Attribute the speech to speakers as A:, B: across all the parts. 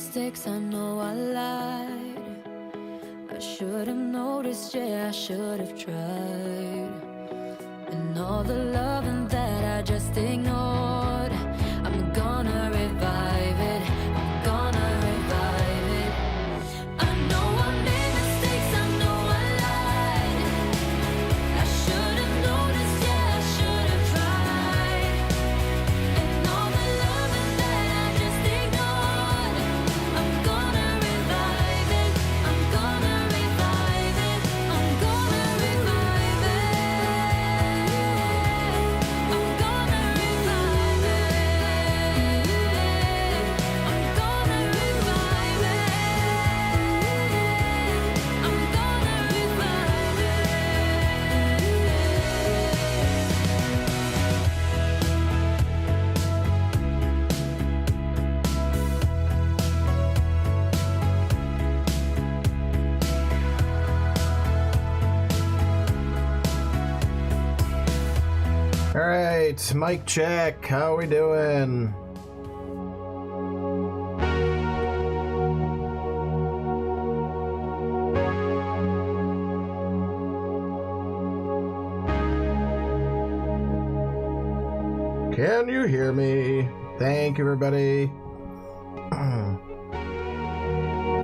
A: mistakes, I know I lied. I should have noticed, yeah, I should have tried. And all the loving that I just ignored, I'm gonna revive it, I'm gonna revive it. I know I made mistakes, I know I lied. I should have noticed, yeah, I should have tried. And all the loving that I just ignored, I'm gonna revive it, I'm gonna revive it, I'm gonna revive it. I'm gonna revive it. I'm gonna revive it. I'm gonna revive it.
B: All right, mic check. How we doing? Can you hear me? Thank you, everybody.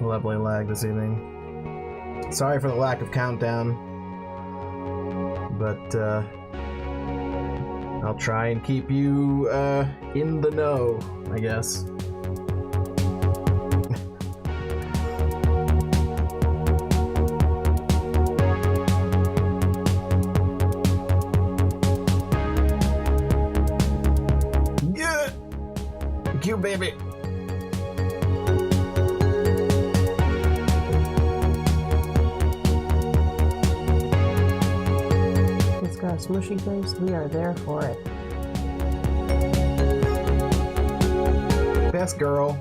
B: Lovely lag this evening. Sorry for the lack of countdown, but I'll try and keep you in the know, I guess. Yeah! Thank you, baby!
C: It's got a smushy face. We are there for it.
B: Best girl.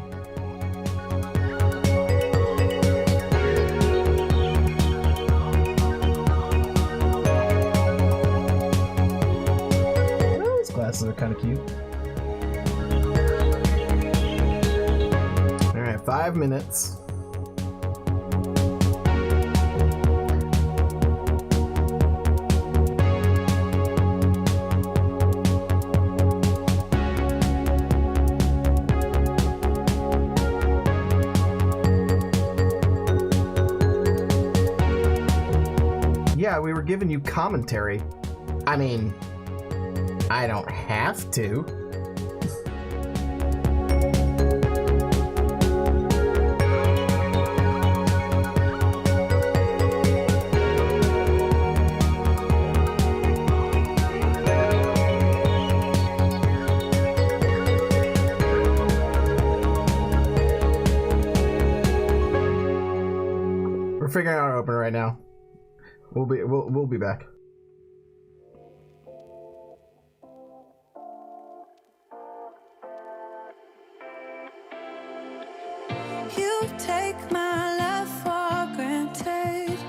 B: Oh, these glasses are kind of cute. All right, 5 minutes. Yeah, we were giving you commentary. I mean, I don't have to. We're figuring out our opener right now. We'll be back.
A: You take my love for granted.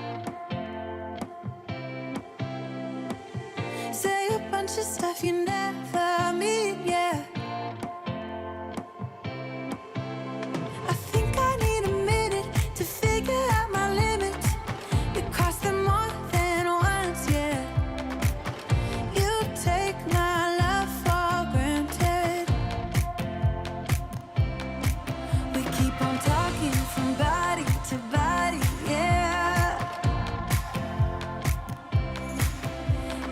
A: Say a bunch of stuff you never mean, yeah. I think I need a minute to figure out my limits. You cross them more than once, yeah. You take my love for granted. We keep on talking from body to body, yeah.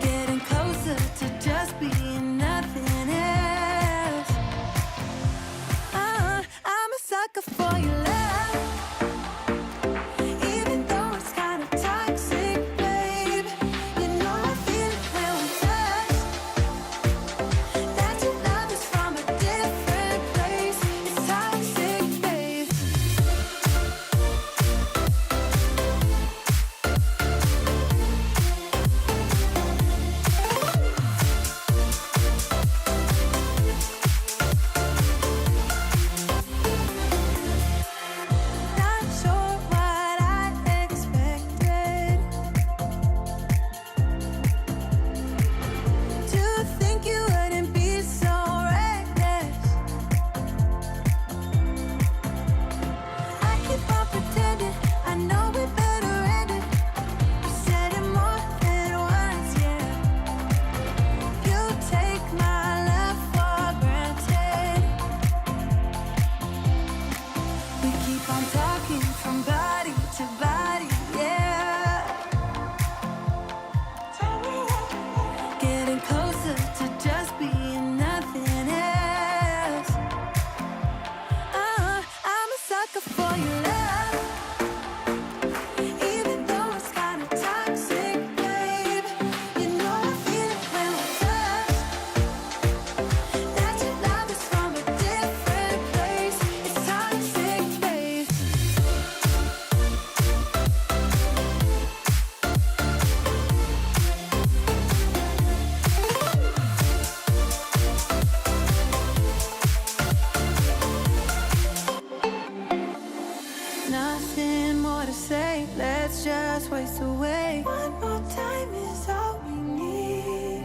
A: Getting closer to just being nothing else. I'm a sucker for your love. Even though it's kind of toxic, babe. You know I feel it when we touch. That your love is from a different place. It's toxic, babe. say, let's just waste away. One more time is all we need.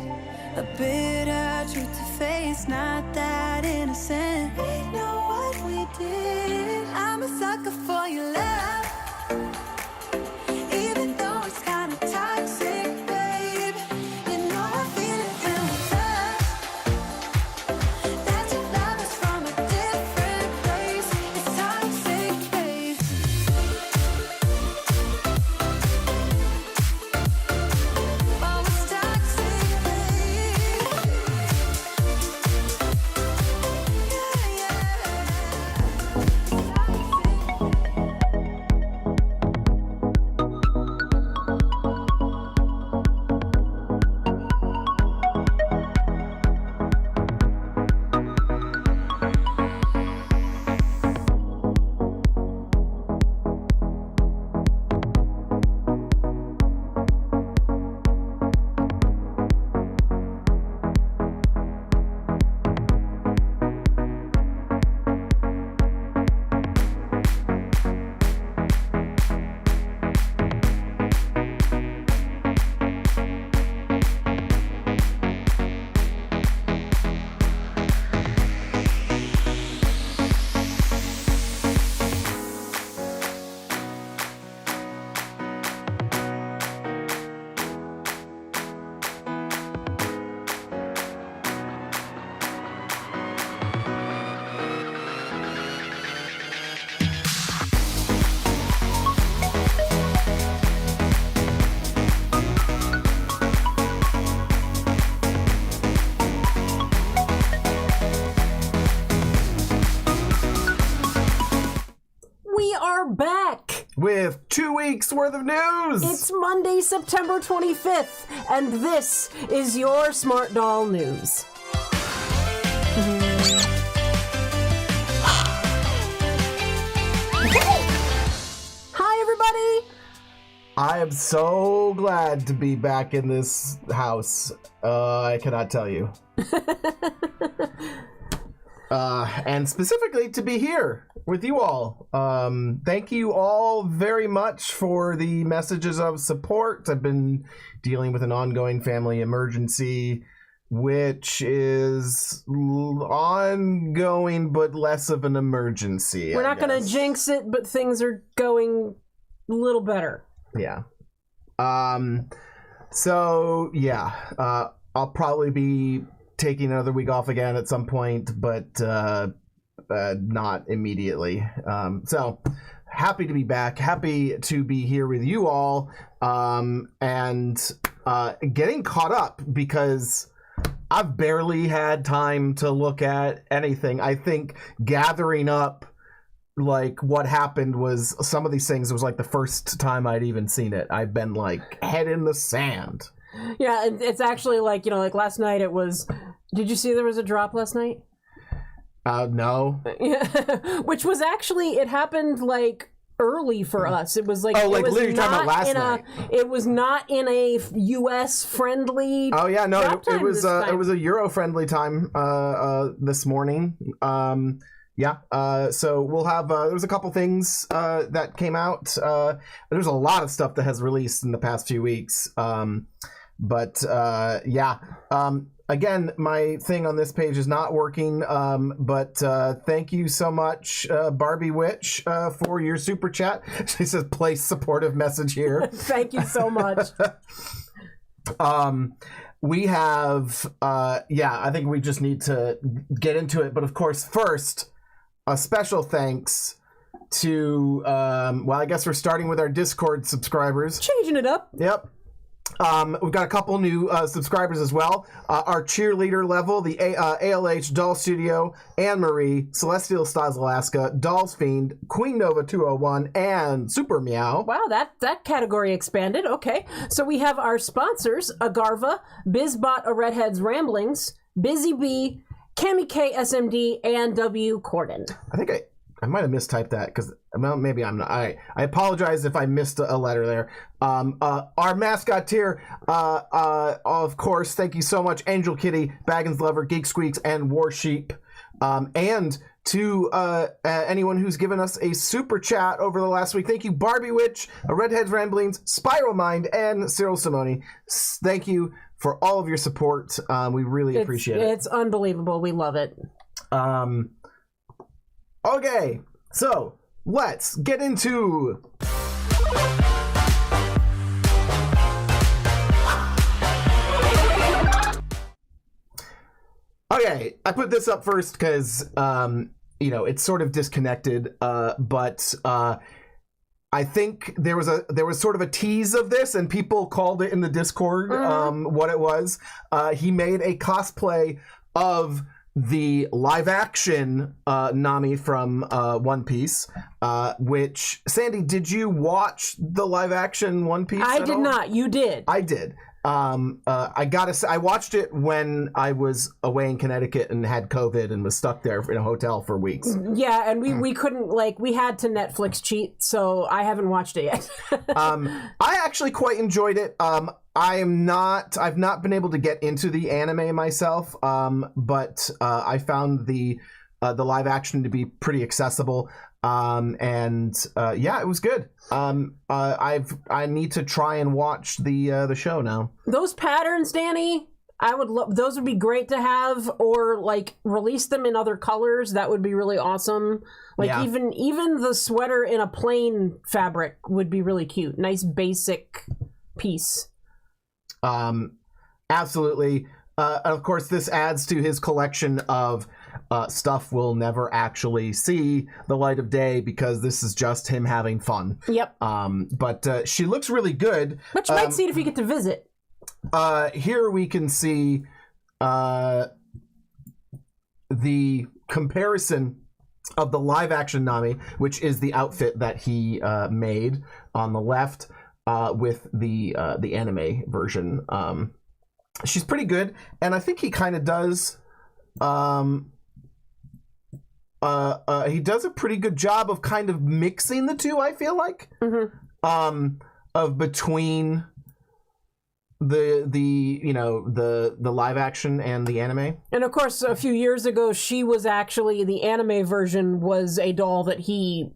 A: A bitter truth to face, not that innocent. We know what we did. I'm a sucker for your love, even though it's kind of toxic, babe. You know I feel it when we touch. That your love is from a different place. It's toxic, babe. Oh, it's toxic, babe. Yeah, yeah.
C: We are back!
B: With 2 weeks worth of news.
C: It's Monday, September 25th, and this is your Smart Doll News. Hi, everybody!
B: I am so glad to be back in this house. I cannot tell you. And specifically to be here with you all. Thank you all very much for the messages of support. I've been dealing with an ongoing family emergency, which is ongoing but less of an emergency.
C: We're not going to jinx it, but things are going a little better.
B: Yeah. So yeah, I'll probably be taking another week off again at some point, but not immediately. So happy to be back, happy to be here with you all, and getting caught up because I've barely had time to look at anything. I think gathering up like what happened was some of these things was like the first time I'd even seen it. I've been like head in the sand.
C: Yeah, it's actually like, you know, like last night it was... Did you see there was a drop last night?
B: No.
C: Yeah. Which was actually, it happened like early for us. It was like...
B: Oh, like
C: it was
B: literally talking about last night.
C: It was not in a US friendly...
B: Oh yeah, no, it was a Euro friendly time this morning. So we'll have there's a couple things that came out. There's a lot of stuff that has released in the past few weeks. Again, my thing on this page is not working, but thank you so much, Barbie Witch, for your super chat. She says, place supportive message here.
C: Thank you so much.
B: We have, I think we just need to get into it. But of course, first, a special thanks to, I guess we're starting with our Discord subscribers.
C: Changing it up.
B: Yep. We've got a couple new subscribers as well. Our cheerleader level, the ALH Doll Studio, Anne Marie, Celestial Styles Alaska, Dolls Fiend, Queen Nova 201, and Super Meow.
C: Wow, that category expanded. Okay. So we have our sponsors, Agarva, Bizbot A Redhead's Ramblings, Busy Bee, Cami K SMD, and W Corden.
B: I think I might have mistyped that because maybe I'm not. I apologize if I missed a letter there. Our mascoteer, of course, thank you so much, Angel Kitty, Baggins Lover, Geek Squeaks, and War Sheep. And to anyone who's given us a super chat over the last week. Thank you, Barbie Witch, Redhead's Ramblings, Spiral Mind, and Cyril Simone. Thank you for all of your support. We really appreciate it.
C: It's unbelievable. We love it.
B: Okay, so let's get into... Okay, I put this up first because, it's sort of disconnected, but I think there was sort of a tease of this, and people called it in the Discord what it was. He made a cosplay of the live-action Nami from One Piece, which, Sandy, did you watch the live-action One Piece
C: I did not. You did.
B: I did. I gotta say, I watched it when I was away in Connecticut and had COVID and was stuck there in a hotel for weeks.
C: Yeah, and we couldn't, we had to Netflix cheat, so I haven't watched it yet.
B: I actually quite enjoyed it. I've not been able to get into the anime myself, but I found the live action to be pretty accessible. It was good. I need to try and watch the show now. Those
C: patterns, Danny, those would be great to have, or release them in other colors. That would be really awesome. Even the sweater in a plain fabric would be really cute. Nice basic piece.
B: Absolutely. Of course, this adds to his collection of stuff we'll never actually see the light of day because this is just him having fun.
C: Yep.
B: But she looks really good.
C: But you might see it if you get to visit.
B: Here we can see the comparison of the live action Nami, which is the outfit that he made on the left, with the anime version. She's pretty good, and I think he kind of does. He does a pretty good job of kind of mixing the two. I feel like, of between the live action and the anime.
C: And of course, a few years ago, she was actually, the anime version was a doll that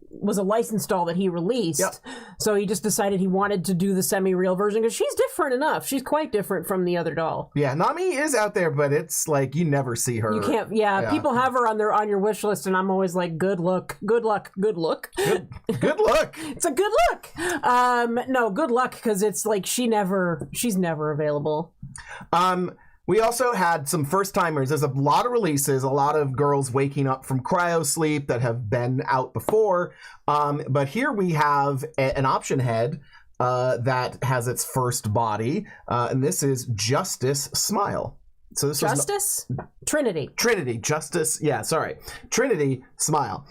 C: was a licensed doll that he released.
B: Yep.
C: So he just decided he wanted to do the semi-real version because she's different enough. She's quite different from the other doll.
B: Yeah, Nami is out there, but it's you never see her.
C: You can't. Yeah, people have her on your wish list, and I'm always like, good luck, good luck, good look.
B: Good luck.
C: It's a good look. No, good luck, because it's she's never available.
B: We also had some first timers. There's a lot of releases, a lot of girls waking up from cryo sleep that have been out before. But here we have an option head that has its first body, and this is Justice Smile. So this
C: Justice? Trinity.
B: Justice. Yeah, sorry. Trinity Smile.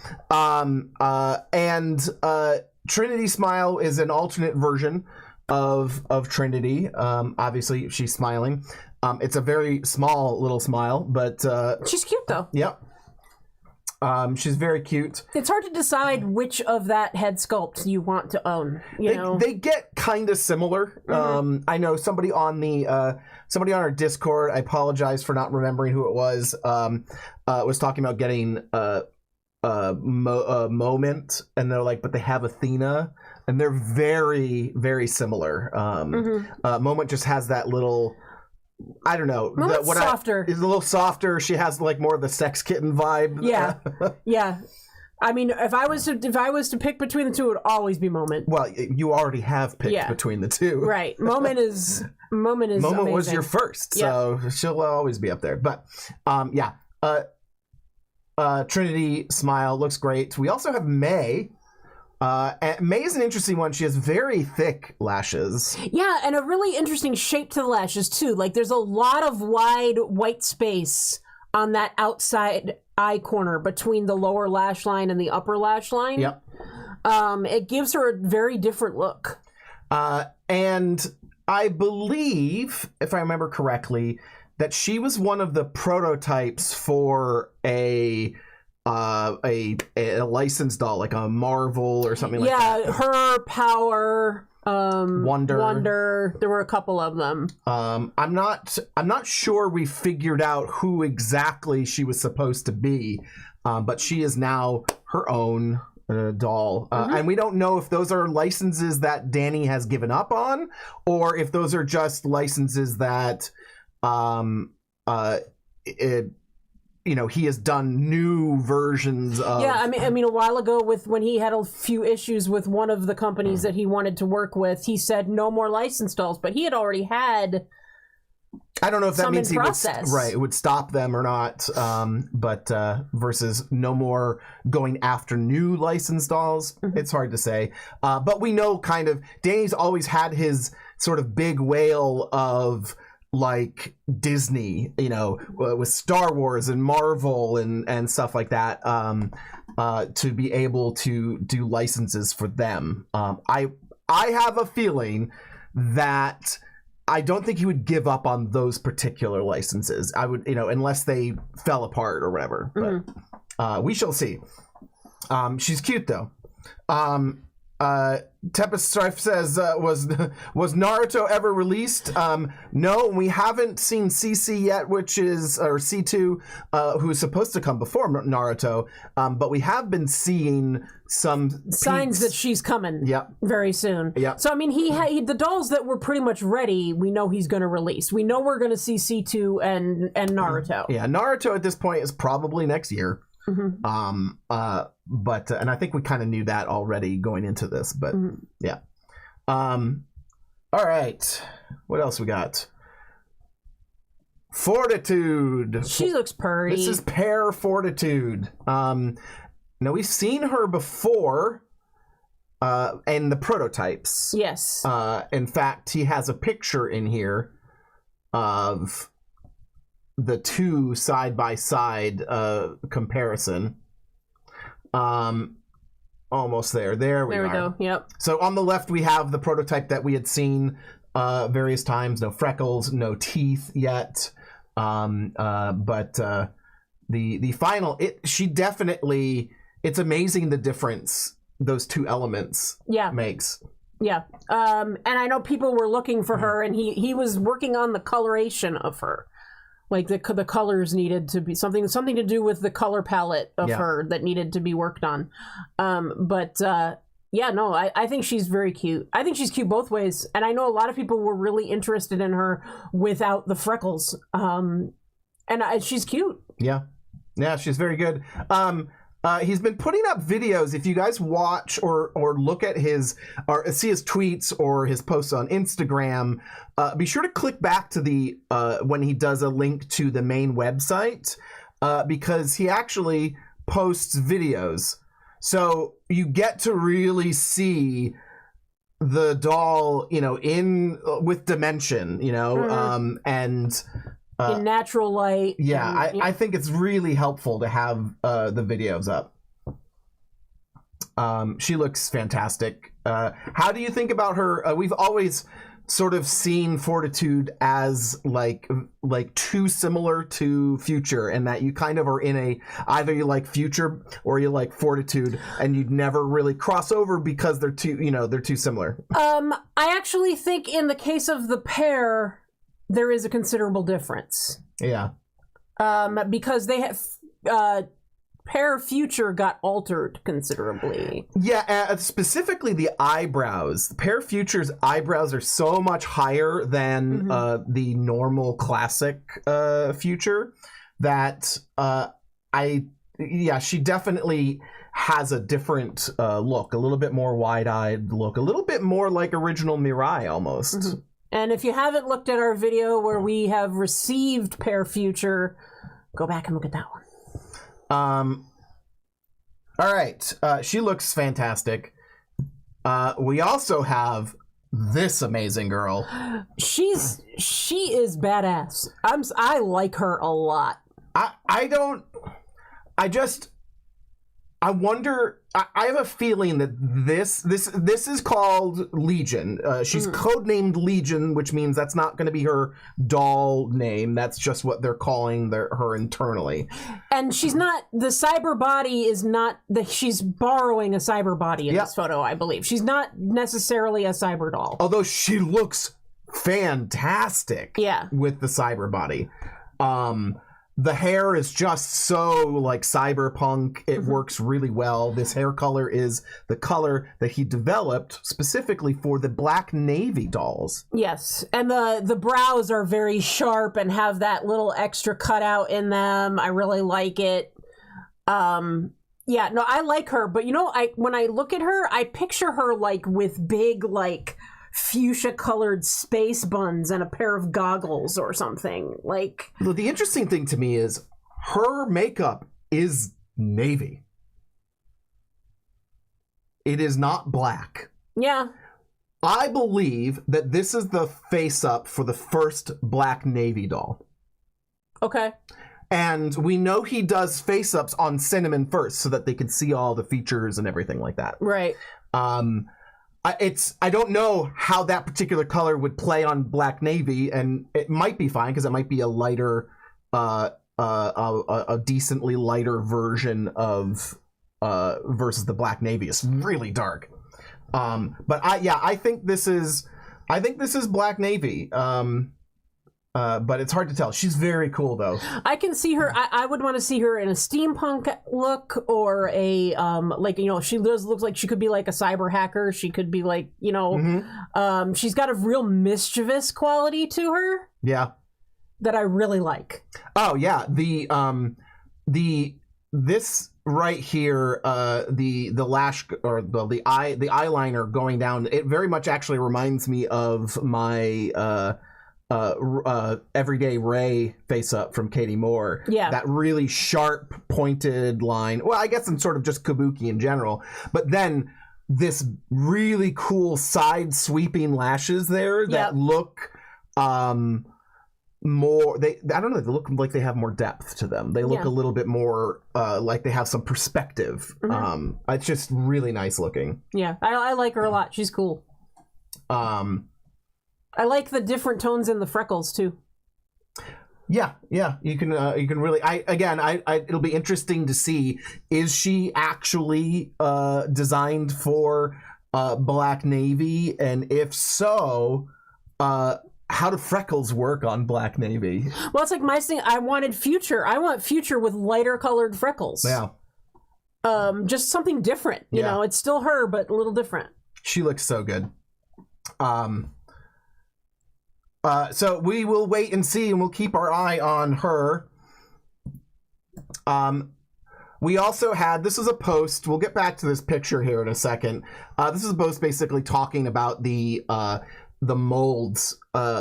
B: Trinity Smile is an alternate version of Trinity. Obviously, she's smiling. It's a very small little smile, but
C: she's cute though.
B: Yep. She's very cute.
C: It's hard to decide which of that head sculpt you want to own.
B: They get kind of similar. Mm-hmm. I know somebody on our Discord, I apologize for not remembering who it was talking about getting Moment, and they're like, but they have Athena, and they're very, very similar. Moment just has that little, I don't know.
C: Softer.
B: Is a little softer. She has more of the sex kitten vibe.
C: Yeah, yeah. I mean, if I was to pick between the two, it would always be Moment.
B: Well, you already have picked between the two,
C: right? Moment
B: amazing. Was your first, so she'll always be up there. But Trinity Smile looks great. We also have May. May is an interesting one. She has very thick lashes.
C: Yeah, and a really interesting shape to the lashes, too. There's a lot of wide white space on that outside eye corner between the lower lash line and the upper lash line.
B: Yep.
C: It gives her a very different look.
B: And I believe, if I remember correctly, that she was one of the prototypes for a licensed doll, like a Marvel or something like that.
C: Yeah, her, Power, Wonder. There were a couple of them.
B: I'm not sure we figured out who exactly she was supposed to be. but she is now her own doll. And we don't know if those are licenses that Danny has given up on, or if those are just licenses that he has done new versions of.
C: Yeah, I mean, a while ago, when he had a few issues with one of the companies that he wanted to work with, he said no more licensed dolls, but he had already had.
B: I don't know if that means he would stop them or not, but versus no more going after new licensed dolls, it's hard to say. But we know kind of Danny's always had his sort of big whale of like Disney, with Star Wars and Marvel and stuff like that, to be able to do licenses for them. I have a feeling that I don't think he would give up on those particular licenses. I would, unless they fell apart or whatever. But we shall see. She's cute though. Tempest Strife says, was Naruto ever released? No, we haven't seen CC yet, or C2, who's supposed to come before Naruto. But we have been seeing some
C: signs that she's coming. Very soon. So I mean, the dolls that were pretty much ready, we know he's going to release. We know we're going to see C2 and Naruto.
B: Yeah, Naruto at this point is probably next year. But and I think we kind of knew that already going into this, but yeah. All right, what else we got? Fortitude.
C: She looks pretty.
B: This is Pear Fortitude. Now we've seen her before in the prototypes.
C: Yes.
B: In fact, he has a picture in here of the two side-by-side comparison. Almost there. There we
C: go. Yep.
B: So on the left, we have the prototype that we had seen various times. No freckles, no teeth yet. But the final, she definitely, it's amazing the difference those two elements makes.
C: Yeah. And I know people were looking for her, and he was working on the coloration of her. Like the colors needed to be something to do with the color palette of her that needed to be worked on. I think she's very cute. I think she's cute both ways. And I know a lot of people were really interested in her without the freckles. She's cute.
B: Yeah. Yeah, she's very good. He's been putting up videos. If you guys watch or look at or see his tweets or his posts on Instagram, be sure to click back to the when he does a link to the main website, because he actually posts videos. So you get to really see the doll, in with dimension, and
C: in natural light.
B: Yeah, I think it's really helpful to have the videos up. She looks fantastic. How do you think about her? We've always sort of seen Fortitude as like too similar to Future, and that you kind of are in either you like Future or you like Fortitude, and you'd never really cross over because they're too similar.
C: I actually think in the case of the pair, there is a considerable difference.
B: Yeah.
C: Because they have Pear Future got altered considerably.
B: Yeah, specifically the eyebrows. Pear Future's eyebrows are so much higher than the normal classic Future that she definitely has a different look, a little bit more wide-eyed look, a little bit more like original Mirai almost.
C: And if you haven't looked at our video where we have received Pear Future, go back and look at that one.
B: All right. She looks fantastic. We also have this amazing girl.
C: She is badass. I like her a lot.
B: I wonder. I have a feeling that this is called Legion. She's codenamed Legion, which means that's not going to be her doll name. That's just what they're calling her internally.
C: And she's not. The cyber body is not. She's borrowing a cyber body in this photo, I believe. She's not necessarily a cyber doll.
B: Although she looks fantastic.
C: Yeah.
B: With the cyber body. The hair is just so like cyberpunk. It works really well. This hair color is the color that he developed specifically for the Black Navy dolls.
C: Yes, and the brows are very sharp and have that little extra cutout in them. I really like it. Yeah, no, I like her, but when I look at her, I picture her like with big like fuchsia colored space buns and a pair of goggles or something. Like,
B: the interesting thing to me is her makeup is navy. It is not black.
C: Yeah.
B: I believe that this is the face up for the first Black Navy doll. Okay. And we know he does face ups on Cinnamon first so that they can see all the features and everything like that.
C: Right.
B: I don't know how that particular color would play on Black Navy, and it might be fine because it might be a lighter, a decently lighter version of versus the Black Navy. It's really dark. But I think this is Black Navy. But it's hard to tell. She's very cool, though. I can see her.
C: I would want to see her in a steampunk look, or a she looks like she could be like a cyber hacker. She could be like she's got a real mischievous quality to her.
B: Yeah,
C: that I really like.
B: Oh yeah, this right here, the lash or the eyeliner going down. It very much actually reminds me of my Everyday Ray face up from Katie Moore.
C: Yeah.
B: That really sharp pointed line. Well, I guess I'm sort of just kabuki in general. But then this really cool side sweeping lashes there that look more, I don't know, they look like they have more depth to them. They look a little bit more like they have some perspective. Mm-hmm. It's just really nice looking.
C: Yeah, I like her a lot. She's cool. I like the different tones in the freckles too.
B: Yeah, you can really. It'll be interesting to see, is she actually designed for Black Navy, and if so, how do freckles work on Black Navy?
C: Well, it's like my thing. I want Future with lighter colored freckles.
B: Yeah.
C: Just something different. You know, it's still her, but a little different.
B: She looks so good. So we will wait and see, and we'll keep our eye on her. We also had, this is a post, we'll get back to this picture here in a second. This is a post basically talking about the molds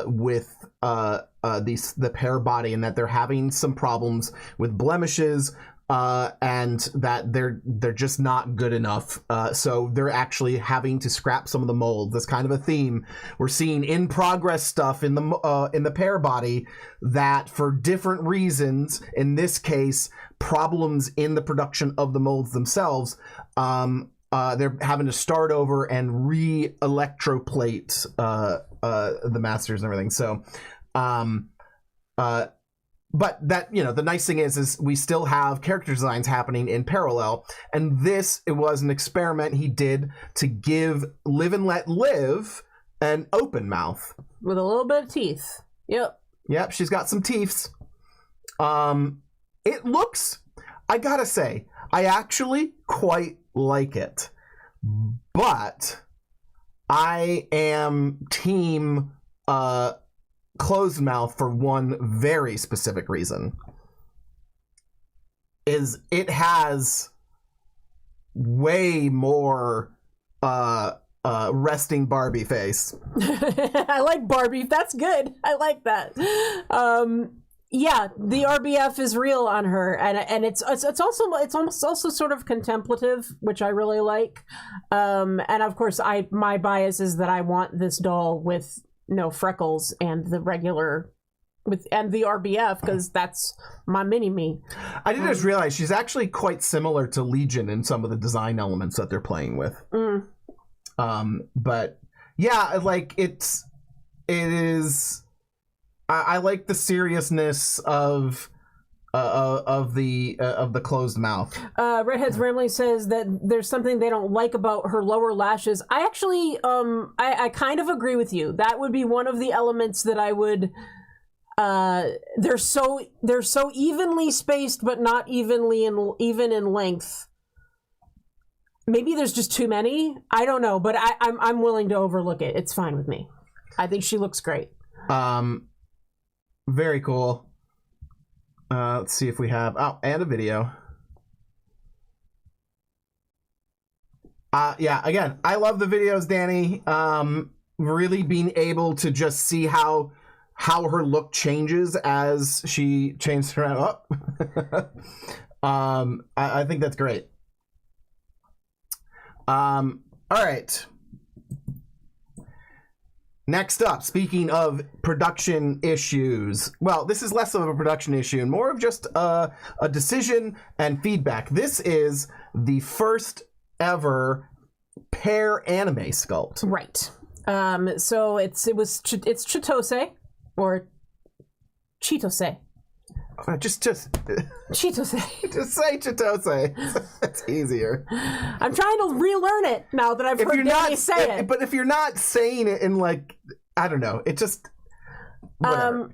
B: with the Pear body, and that they're having some problems with blemishes, and that they're just not good enough. So they're actually having to scrap some of the molds. That's kind of a theme we're seeing in progress stuff in the Pear body, that for different reasons, in this case, problems in the production of the molds themselves, they're having to start over and re-electroplate the masters and everything. So, but that, the nice thing is we still have character designs happening in parallel. And it was an experiment he did to give Live and Let Live an open mouth.
C: With a little bit of teeth.
B: Yep, she's got some teeths. It looks, I gotta say, I actually quite like it. But I am team closed mouth for one very specific reason. Is it has way more resting Barbie face.
C: I like Barbie. That's good. I like that. Yeah, the RBF is real on her, and it's almost also sort of contemplative, which I really like. And of course, my bias is that I want this doll with no freckles and the regular and the RBF, because that's my mini-me.
B: I didn't just realize she's actually quite similar to Legion in some of the design elements that they're playing with. But yeah, like it is. I like the seriousness of the closed mouth.
C: Redhead's Rambling says that there's something they don't like about her lower lashes. I actually, I kind of agree with you. That would be one of the elements that I would they're so evenly spaced, but not even in length. Maybe there's just too many. I don't know, but I'm willing to overlook it. It's fine with me. I think she looks great.
B: Very cool. Let's see if we have and a video. Yeah, again, I love the videos, Danny. Really being able to just see how her look changes as she changes around. I think that's great. All right. Next up, speaking of production issues, well, this is less of a production issue and more of just a decision and feedback. This is the first ever Pear anime sculpt.
C: Right. So it's Chitose or Chitose.
B: Just
C: Chitose.
B: just say Chitose. It's easier.
C: I'm trying to relearn it now that I've heard Danny say it.
B: But if you're not saying it in, like, I don't know, it just whatever.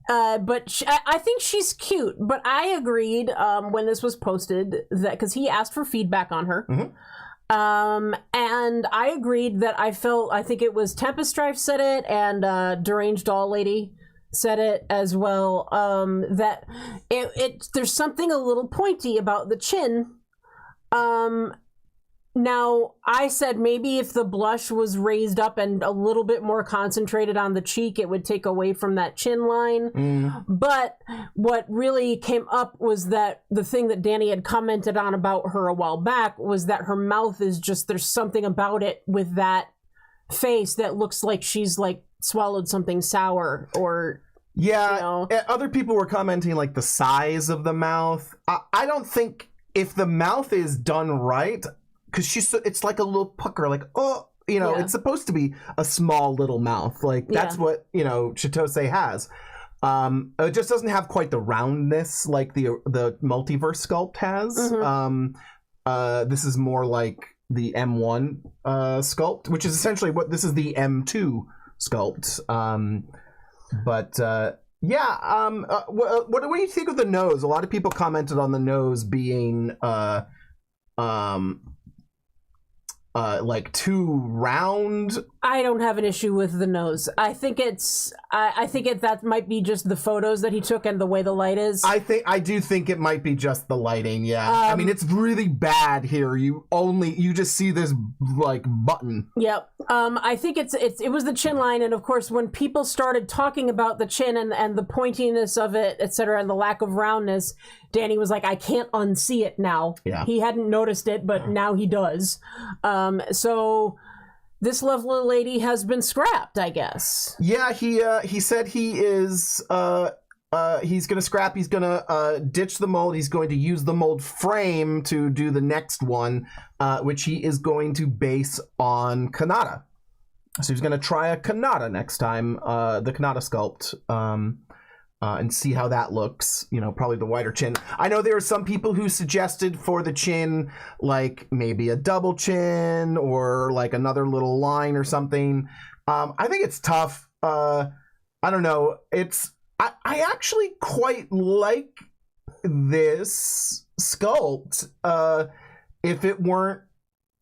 C: But I think she's cute. But I agreed when this was posted that because he asked for feedback on her. Mm-hmm. And I agreed that I think it was Tempest Strife said it, and Deranged Doll Lady said it as well, that there's something a little pointy about the chin. Now, I said maybe if the blush was raised up and a little bit more concentrated on the cheek, it would take away from that chin line. Mm. But what really came up was that the thing that Danny had commented on about her a while back was that her mouth is just, there's something about it with that face that looks like she's like swallowed something sour or...
B: Yeah,
C: you know.
B: Other people were commenting like the size of the mouth. I don't think if the mouth is done right, because it's like a little pucker, like, it's supposed to be a small little mouth. Like, that's what, Chitose has. It just doesn't have quite the roundness like the multiverse sculpt has. Mm-hmm. This is more like the M1 sculpt, which is essentially this is the M2 sculpt. What do you think of the nose? A lot of people commented on the nose being like too round.
C: I don't have an issue with the nose. I think that might be just the photos that he took and the way the light is.
B: I do think it might be just the lighting. Yeah, I mean it's really bad here. You just see this like button.
C: Yep. I think it was the chin line, and of course when people started talking about the chin and the pointiness of it, etc., and the lack of roundness, Danny was like, I can't unsee it now. Yeah. He hadn't noticed it, but now he does. So this lovely lady has been scrapped, I guess.
B: Yeah, he said he is he's gonna scrap. He's gonna ditch the mold. He's going to use the mold frame to do the next one, which he is going to base on Kanata. So he's gonna try a Kanata next time, the Kanata sculpt. And see how that looks, probably the wider chin. I know there are some people who suggested for the chin, like maybe a double chin or like another little line or something. I think it's tough. I don't know. I actually quite like this sculpt. If it weren't,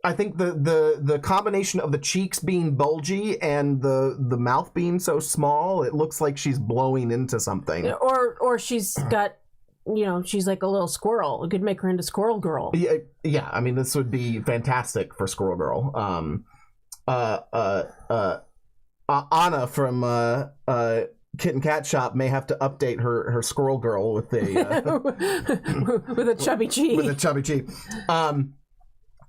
B: I think the combination of the cheeks being bulgy and the mouth being so small, it looks like she's blowing into something.
C: Or she's got, she's like a little squirrel. It could make her into Squirrel Girl.
B: Yeah. I mean, this would be fantastic for Squirrel Girl. Anna from Kit and Cat Shop may have to update her Squirrel Girl with a
C: with a chubby cheek.
B: With a chubby cheek.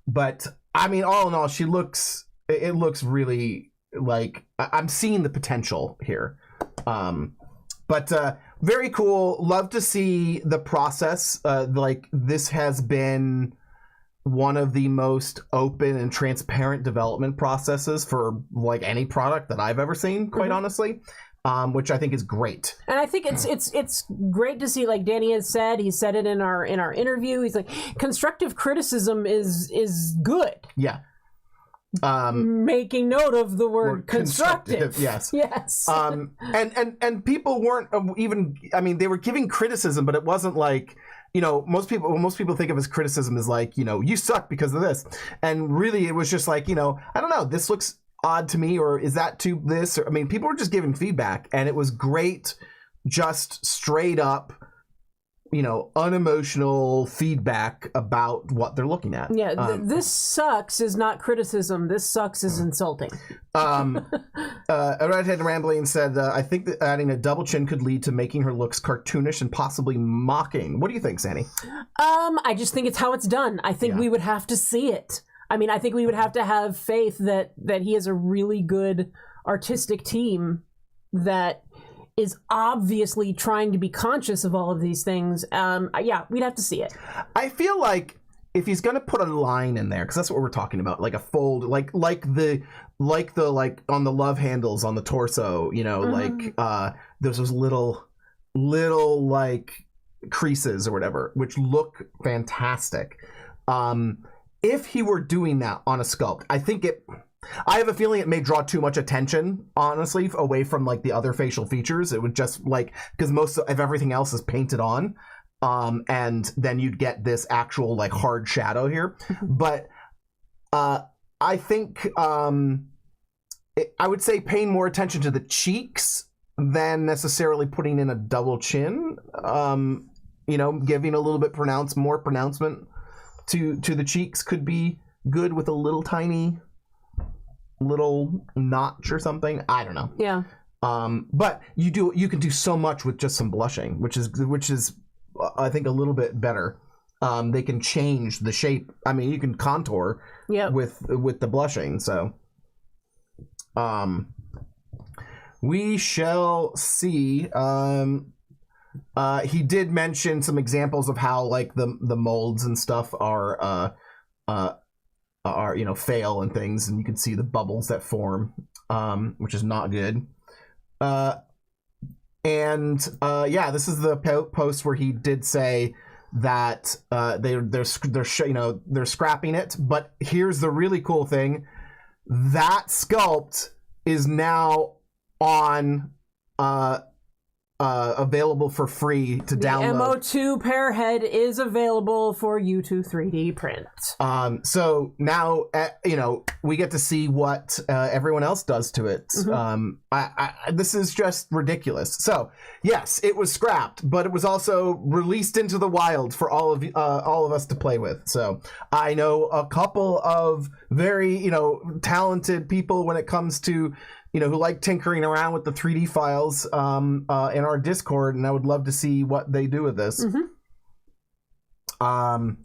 B: But I mean, all in all, it looks really like I'm seeing the potential here. But very cool. Love to see the process. Like this has been one of the most open and transparent development processes for like any product that I've ever seen, quite honestly. Which I think is great.
C: And I think it's great to see, like Danny has said, he said it in our interview. He's like, constructive criticism is good.
B: Yeah.
C: Making note of the word constructive.
B: Yes.
C: Yes.
B: And people weren't even, I mean, they were giving criticism, but it wasn't like, you know, most people think of as criticism as like, you know, you suck because of this. And really it was just like, you know, I don't know, this looks odd to me, or is that to this? Or, I mean, people were just giving feedback, and it was great, just straight up, you know, unemotional feedback about what they're looking at.
C: Yeah, this sucks is not criticism. This sucks is insulting.
B: Redhead Rambling said, I think that adding a double chin could lead to making her looks cartoonish and possibly mocking. What do you think, Sandy?
C: I just think it's how it's done. I think we would have to see it. I mean, I think we would have to have faith that he has a really good artistic team that is obviously trying to be conscious of all of these things. Yeah, we'd have to see it. I
B: feel like if he's gonna put a line in there, because that's what we're talking about, like a fold, like the on the love handles on the torso, you know, like there's those little like creases or whatever, which look fantastic. If he were doing that on a sculpt, I have a feeling it may draw too much attention, honestly, away from like the other facial features. It would just like, because most of everything else is painted on, and then you'd get this actual like hard shadow here. But I think I would say paying more attention to the cheeks than necessarily putting in a double chin. You know, giving a little bit more pronouncement to the cheeks could be good with a little tiny little notch or something. I don't know.
C: Yeah.
B: But you can do so much with just some blushing, which is I think a little bit better. They can change the shape. I mean, you can contour with the blushing. So we shall see. He did mention some examples of how like the molds and stuff are you know, fail and things, and you can see the bubbles that form, which is not good. Yeah, this is the post where he did say that they're scrapping it, but here's the really cool thing: that sculpt is now on available for free to download.
C: The MO2 Pear head is available for you to 3D print.
B: So now, you know, we get to see what everyone else does to it. This is just ridiculous. So yes, it was scrapped, but it was also released into the wild for all of us to play with. So I know a couple of very, you know, talented people when it comes to, you know, who like tinkering around with the 3D files in our Discord, and I would love to see what they do with this. Now,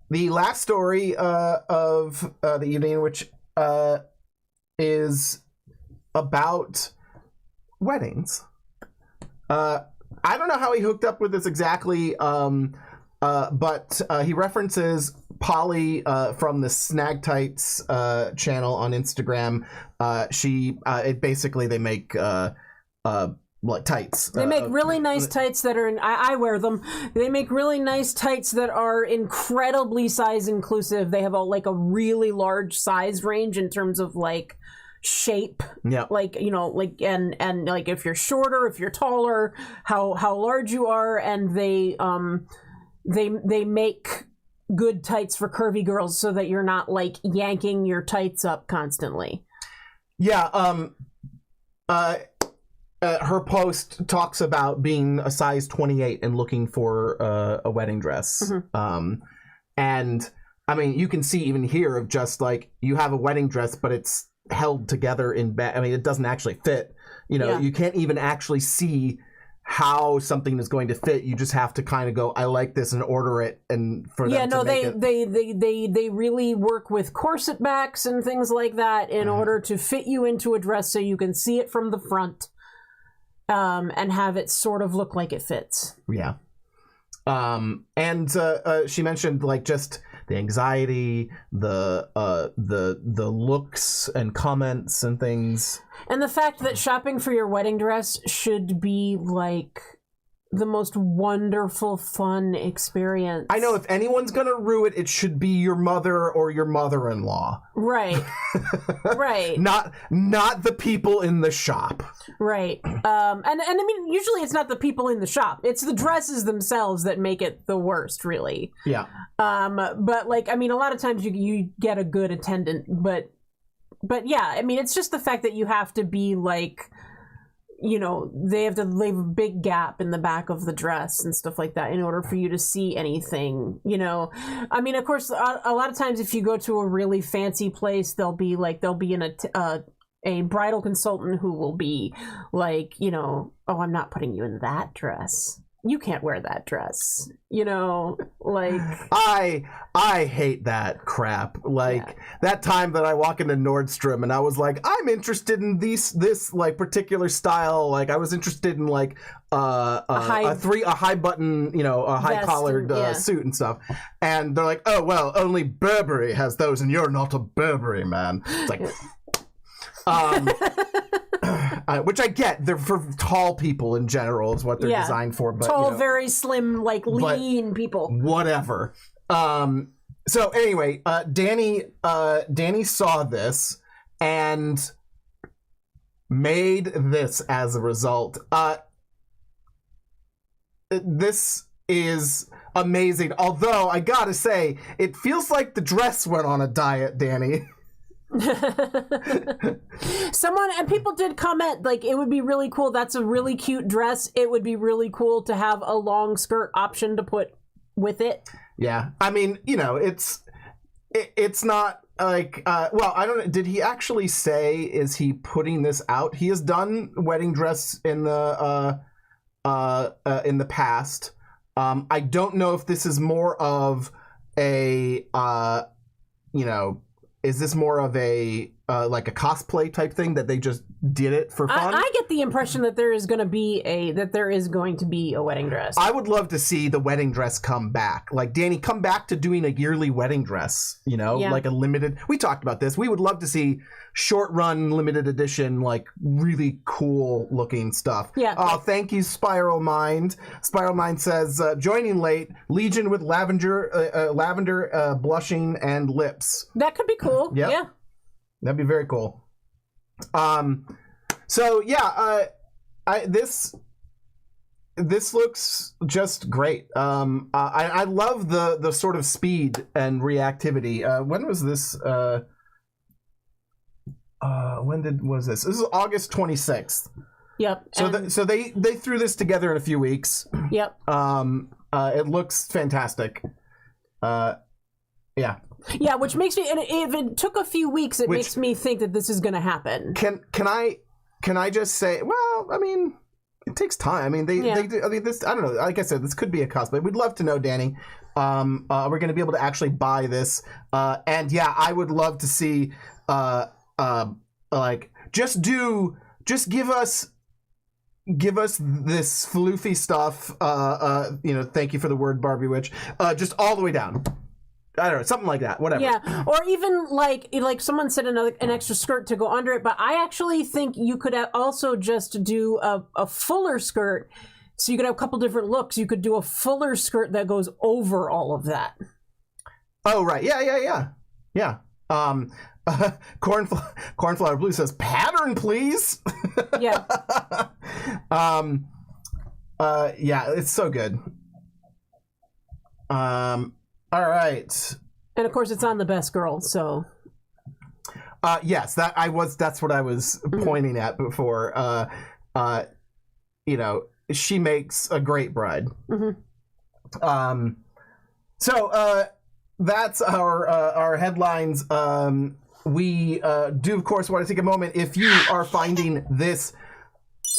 B: the last story of the evening, which is about weddings. I don't know how he hooked up with this exactly, but he references Polly from the Snag Tights channel on Instagram. Basically they make like tights.
C: They make really nice tights that are I wear them. They make really nice tights that are incredibly size inclusive. They have a really large size range in terms of like shape.
B: Yeah.
C: Like, you know, like and like if you're shorter, if you're taller, how large you are, and they make good tights for curvy girls so that you're not like yanking your tights up constantly.
B: Yeah, her post talks about being a size 28 and looking for a wedding dress. And I mean, you can see even here of just like you have a wedding dress, but it's held together in bed. I mean, it doesn't actually fit. You know, you can't even actually see how something is going to fit. You just have to kind of go, I like this, and order it, and for them to make it.
C: They really work with corset backs and things like that in order to fit you into a dress so you can see it from the front, and have it sort of look like it fits.
B: Yeah. And she mentioned like just the anxiety, the looks and comments and things.
C: And the fact that shopping for your wedding dress should be like the most wonderful, fun experience.
B: I know if anyone's gonna rue it, it should be your mother or your mother-in-law.
C: Right. Right.
B: Not the people in the shop.
C: Right. And I mean, usually it's not the people in the shop. It's the dresses themselves that make it the worst, really.
B: Yeah.
C: But like, I mean, a lot of times you get a good attendant, but yeah, I mean, it's just the fact that you have to be like, you know, they have to leave a big gap in the back of the dress and stuff like that in order for you to see anything, you know. I mean, of course, a lot of times if you go to a really fancy place, they'll be in a bridal consultant who will be like, you know, oh, I'm not putting you in that dress. You can't wear that dress, you know, like... I hate that crap. Like, that time that I walk into Nordstrom and I was like, I'm interested in this like, particular style. Like, I was interested in, like, a high button, you know, a high-collared suit and stuff. And they're like, oh, well, only Burberry has those and you're not a Burberry man. It's like... which I get, they're for tall people in general is what they're designed for, but tall,
B: you know,
C: very slim, like lean people.
B: Whatever. So anyway, Danny saw this and made this as a result. This is amazing. Although I gotta say, it feels like the dress went on a diet, Danny.
C: People did comment like it would be really cool. That's a really cute dress. It would be really cool to have a long skirt option to put with it.
B: Yeah, I mean, you know, it's not like well, I don't know. Did he actually say is he putting this out? He has done wedding dress in the past. I don't know if this is more of a you know. Is this more of a like a cosplay type thing that they just did it for fun?
C: I get the impression that there is going to be a wedding dress.
B: I would love to see the wedding dress come back. Like, Danny, come back to doing a yearly wedding dress, you know, like a limited. We talked about this. We would love to see short run limited edition, like really cool looking stuff. Yeah. Oh, thank you, Spiral Mind. Spiral Mind says, joining late, Legion with lavender blushing and lips.
C: That could be cool.
B: Yep. Yeah. That'd be very cool. So yeah, this looks just great. I love the sort of speed and reactivity. When was this? When was this? This is August 26th.
C: Yep.
B: So they threw this together in a few weeks.
C: Yep.
B: It looks fantastic. Yeah.
C: Yeah, which makes me, and if it took a few weeks, it makes me think that this is going to happen.
B: Can I just say? Well, I mean, it takes time. I mean, they do. I mean, this. I don't know. Like I said, this could be a cosplay. We'd love to know, Danny. We're going to be able to actually buy this, and yeah, I would love to see. Like, just give us this floofy stuff. You know, thank you for the word, Barbie Witch. Just all the way down. I don't know, something like that. Whatever.
C: Yeah, or even like someone said an extra skirt to go under it. But I actually think you could also just do a fuller skirt, so you could have a couple different looks. You could do a fuller skirt that goes over all of that.
B: Oh right, yeah. Cornflower Blue says, "Pattern, please."
C: Yeah.
B: Yeah, it's so good. All right.
C: And of course, it's on the best girl. So.
B: Yes, that's what I was pointing at before. You know, she makes a great bride. Mm-hmm. So that's our headlines. We do, of course, want to take a moment. If you are finding this,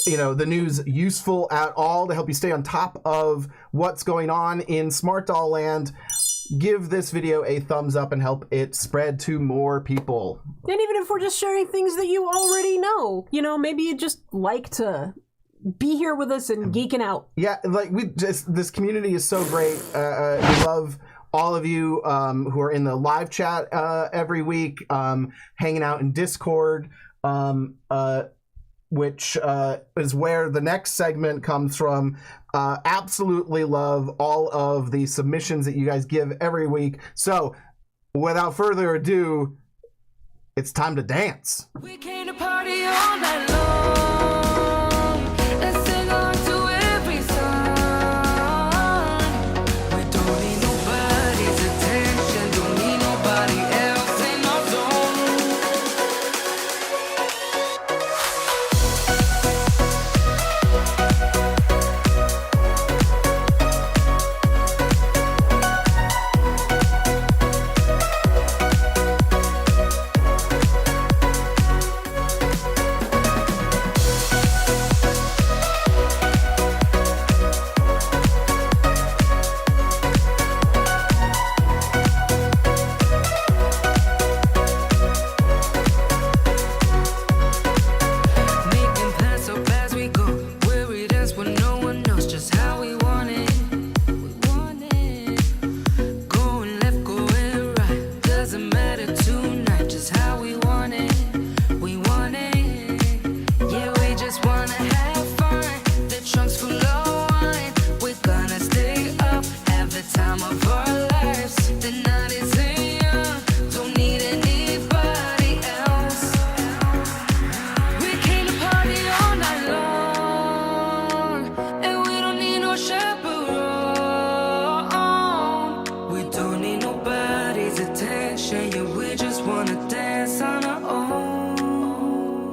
B: you know, the news useful at all to help you stay on top of what's going on in Smart Doll Land, give this video a thumbs up and help it spread to more people.
C: And even if we're just sharing things that you already know, you know, maybe you just like to be here with us and geeking out.
B: Yeah, like this community is so great. We love all of you who are in the live chat every week, hanging out in Discord, which is where the next segment comes from. Absolutely love all of the submissions that you guys give every week. So, without further ado, it's time to dance.
A: We came to party all night long. Let's sing on to every song. We don't need nobody's attention, don't need nobody else in our zone. Making plans so as we go. Where we dance when no one knows just how we want it. We want it. Going left, going right. Doesn't matter tonight, just how we want it. We want it. Yeah, we just wanna have fun. The trunk's full of wine. We're gonna stay up, have the time of our lives. The night is young, don't need anybody else. We came to party all night long, and we don't need no chaperone. We don't need nobody's attention, yeah, we just wanna dance on our own.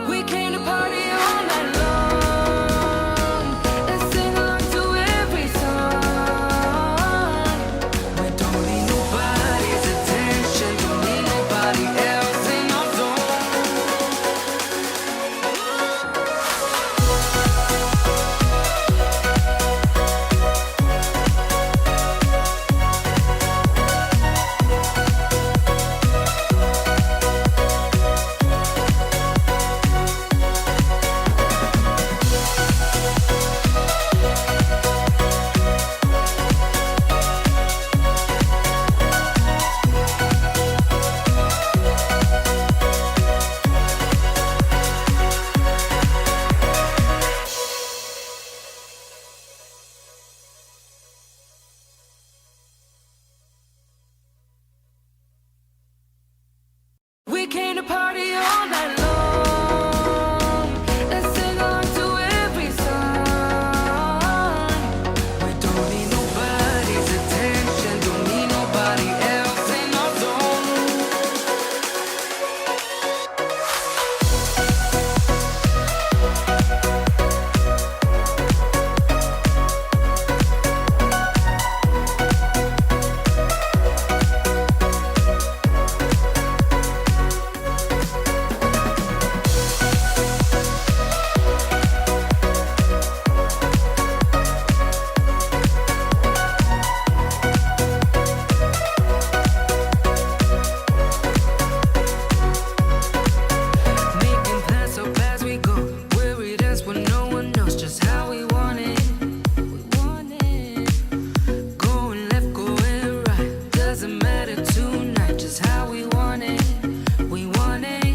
A: We came to party all night long, and sing along to every song. We don't need nobody's attention, don't need nobody else in our zone. We came to party all night long. Let's sing along to every song. We don't need nobody's attention, don't need nobody else in our zone. Making plans so as we go. Where we dance when no one knows just how we want it. We want it. Going left, going right. Doesn't matter tonight, just how we want it. We want it.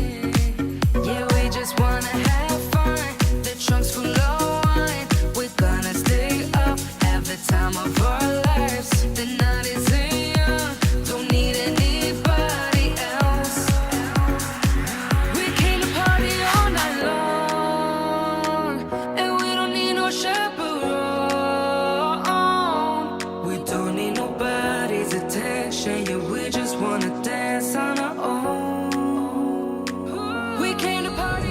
A: Yeah, we just wanna have fun. The trunk's full of wine. We're gonna stay up, have the time of our lives. The night is young, don't need anybody else. We came to party all night long, and we don't need no chaperone. We don't need nobody's attention, yeah, we just wanna dance on our own. We came to party.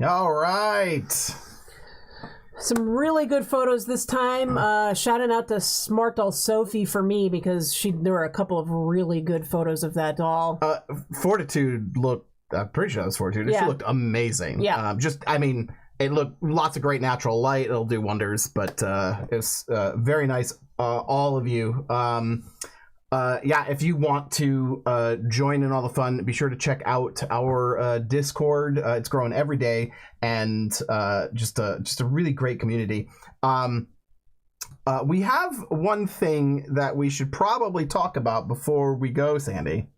B: All right.
C: Some really good photos this time. Shouting out to smartdoll Sophie for me because there were a couple of really good photos of that doll.
B: Fortitude looked, I'm pretty sure that was Fortitude.
C: Yeah.
B: She looked amazing.
C: Yeah.
B: It looked lots of great natural light. It'll do wonders, but it's very nice. All of you. if you want to join in all the fun, be sure to check out our Discord. It's growing every day, and just a really great community. We have one thing that we should probably talk about before we go, Sandy.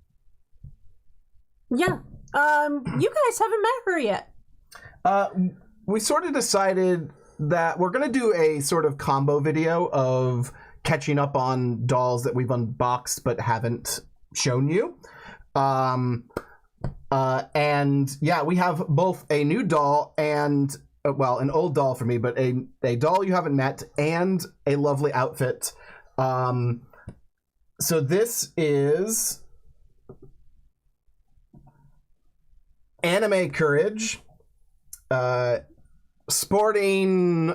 C: Yeah. You guys haven't met her yet.
B: We sort of decided that we're going to do a sort of combo video of catching up on dolls that we've unboxed but haven't shown you. And yeah, we have both a new doll and, well, an old doll for me, but a doll you haven't met and a lovely outfit. So this is Anime Courage, sporting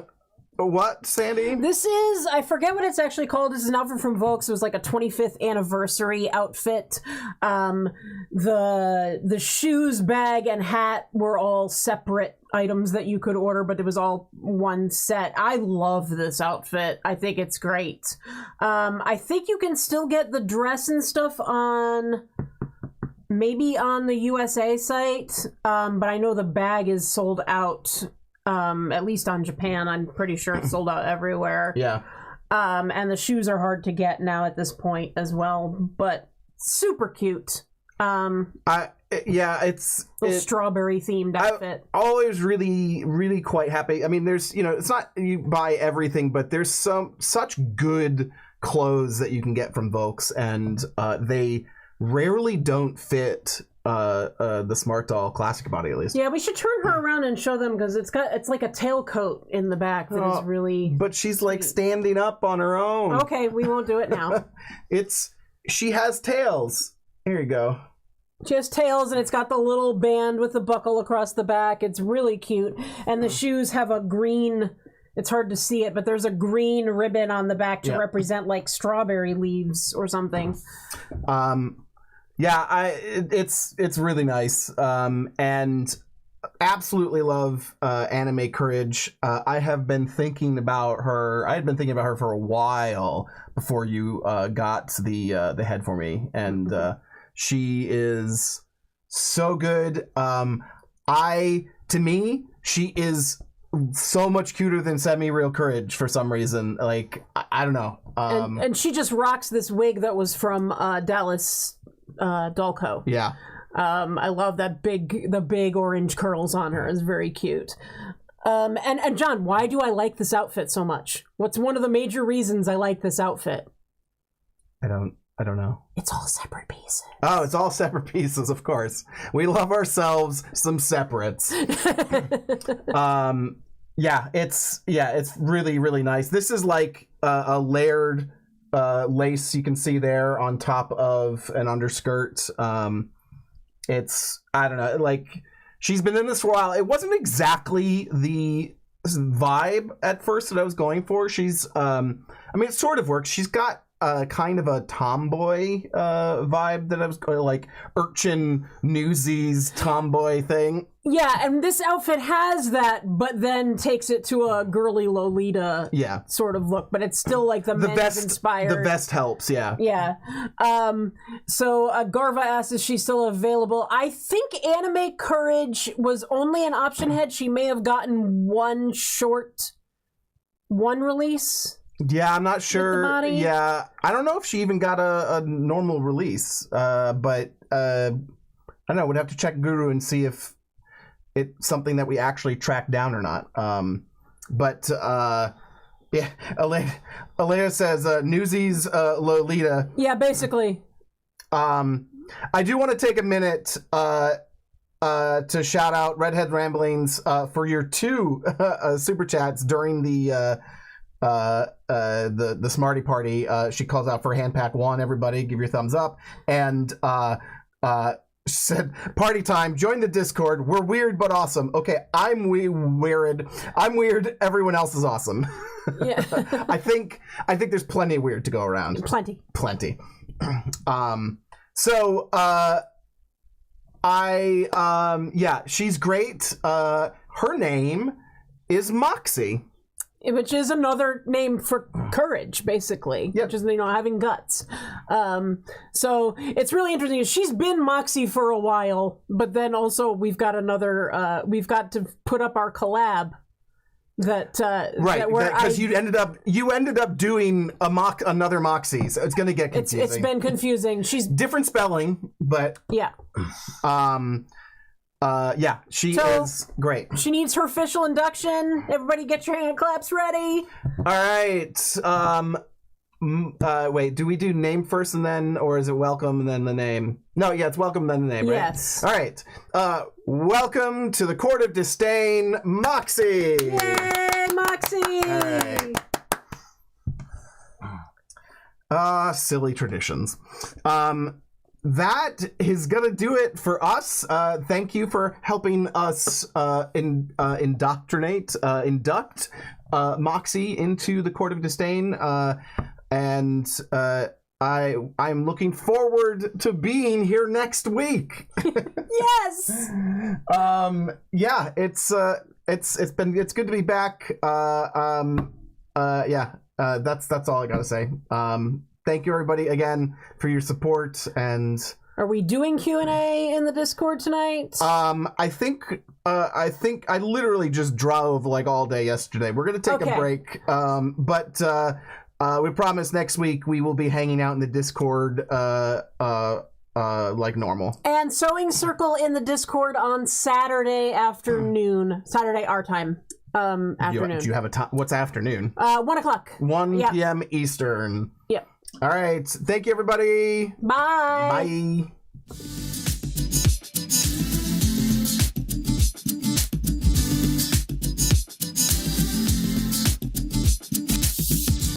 B: what, Sandy?
C: This is, I forget what it's actually called. This is an outfit from Volks. It was like a 25th anniversary outfit. The shoes, bag, and hat were all separate items that you could order, but it was all one set. I love this outfit. I think it's great. I think you can still get the dress and stuff on, maybe on the USA site, but I know the bag is sold out. At least on Japan. I'm pretty sure it's sold out everywhere.
B: Yeah.
C: And the shoes are hard to get now at this point as well, but super cute.
B: It's
C: strawberry themed outfit.
B: I'm always really quite happy. I mean, there's, it's not you buy everything, but there's such good clothes that you can get from Volks, and they rarely don't fit the Smart Doll classic body, at least.
C: Yeah, we should turn her around and show them, because it's like a tailcoat in the back that is really.
B: But she's like standing up on her own.
C: Okay, we won't do it now.
B: She has tails. Here you go.
C: She has tails, and it's got the little band with the buckle across the back. It's really cute, and the shoes have a green. It's hard to see it, but there's a green ribbon on the back to represent like strawberry leaves or something.
B: Yeah, it's really nice, and absolutely love Anime Courage. I had been thinking about her for a while before you got the head for me, and she is so good. To me, she is so much cuter than Semi-Real Courage for some reason. Like, I don't know.
C: And she just rocks this wig that was from Dallas Dollco.
B: Yeah.
C: I love the big orange curls on her. It's very cute. And John, why do I like this outfit so much? What's one of the major reasons I like this outfit?
B: I don't know.
C: It's all separate pieces.
B: Oh, it's all separate pieces, of course. We love ourselves some separates. It's really, really nice. This is like a layered lace you can see there on top of an underskirt. It's, I don't know, like, she's been in this for a while. It wasn't exactly the vibe at first that I was going for. She's it sort of works. She's got kind of a tomboy vibe that I was going, like urchin Newsies tomboy thing.
C: Yeah, and this outfit has that, but then takes it to a girly Lolita sort of look. But it's still like the men's inspired.
B: The vest helps, yeah.
C: Yeah. So Garva asks, is she still available? I think Anime Courage was only an option head. She may have gotten one release.
B: Yeah, I'm not sure. Yeah, I don't know if she even got a normal release. But I don't know. We'd have to check Guru and see if it's something that we actually tracked down or not. Yeah, Elena says Newsies Lolita.
C: Yeah, basically.
B: I do want to take a minute to shout out Redhead Ramblings for your 2 super chats during the Smarty Party. She calls out for hand pack 1. Everybody give your thumbs up, and she said, party time, join the Discord, we're weird but awesome. Okay, I'm weird, everyone else is awesome.
C: Yeah.
B: I think there's plenty of weird to go around.
C: Plenty.
B: She's great. Her name is Moxie.
C: which is another name for courage, basically.
B: Yep.
C: Which is, having guts. So it's really interesting. She's been Moxie for a while, but then also we've got to put up our collab.
B: Because you ended up doing another Moxie, so it's gonna get confusing.
C: It's been confusing. She's
B: different spelling, but
C: yeah.
B: She is great.
C: She needs her official induction. Everybody, get your hand claps ready.
B: All right. Wait, do we do name first and then, or is it welcome and then the name? No, yeah, it's welcome then the name, right?
C: Yes.
B: All right. Welcome to the Court of Disdain, Moxie.
C: Yay, Moxie!
B: All right. Silly traditions. That is gonna do it for us. Thank you for helping us induct Moxie into the Court of Disdain. And I'm looking forward to being here next week.
C: Yes.
B: Yeah, it's good to be back. That's all I gotta say. Thank you everybody again for your support. And
C: are we doing Q&A in the Discord tonight?
B: I think I literally just drove like all day yesterday. We're gonna take a break. But we promise next week we will be hanging out in the Discord like normal.
C: And Sewing Circle in the Discord on Saturday afternoon. Saturday our time. Afternoon.
B: Do you have a time? What's afternoon?
C: 1 o'clock.
B: 1 p.m. Eastern.
C: Yep.
B: All right. Thank you, everybody.
C: Bye.
B: Bye.